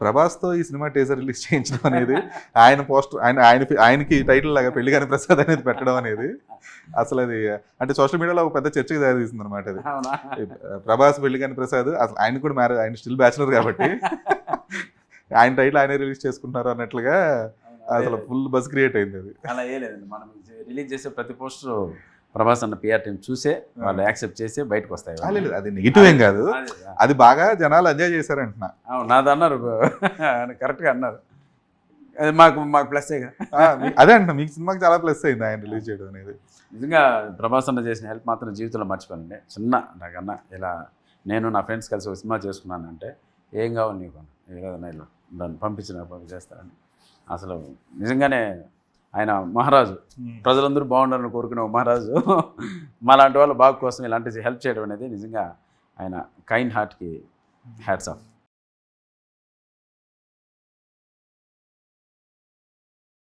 ప్రభాస్తో ఈ cinema teaser release చేయించడం అనేది, ఆయన పోస్టర్ ఆయనకి టైటిల్ లాగా పెళ్లి కాని ప్రసాద్ అనేది పెట్టడం అనేది అసలు అది అంటే సోషల్ మీడియాలో ఒక పెద్ద చర్చకి దారి తీస్తుంది అనమాట. అది ప్రభాస్ పెళ్లి కాని ప్రసాద్, అసలు ఆయన కూడా మ్యారేజ్, ఆయన స్టిల్ బ్యాచులర్ కాబట్టి ఆయన టైటిల్ ఆయనే రిలీజ్ చేసుకుంటున్నారు అన్నట్లుగా అసలు ఫుల్ బజ్ క్రియేట్ అయింది. అది అలా ఏ లేదండి, మనం రిలీజ్ చేసే ప్రతి పోస్టర్ ప్రభాస్ అన్న పిఆర్ టీం చూసే వాళ్ళు యాక్సెప్ట్ చేసి బయటకు వస్తాయి. అది నెగిటివ్ ఏం కాదు, అది బాగా జనాలు ఎంజాయ్ చేశారంటున్నా. నాది అన్నారు, కరెక్ట్గా అన్నారు, అది మాకు ప్లస్గా. అదే అంటున్నా, మీకు సినిమాకి చాలా ప్లస్ అయింది ఆయన రిలీజ్ చేయడం అనేది. నిజంగా ప్రభాస్ అన్న చేసిన హెల్ప్ మాత్రం జీవితంలో మర్చిపోనండి. చిన్న నాకన్నా ఇలా నేను నా ఫ్రెండ్స్ కలిసి ఒక సినిమా చేసుకున్నానంటే ఏం కావాలి నీకు ఏదైనా ఇలా దాన్ని పంపించేస్తారని. అసలు నిజంగానే ఆయన మహారాజు, ప్రజలందరూ బాగుండాలని కోరుకునే మహారాజు. మాలాంటి వాళ్ళ బాగు కోసం ఇలాంటి హెల్ప్ చేయడం అనేది నిజంగా ఆయన కైండ్ హార్ట్కి హ్యాట్స్ ఆఫ్.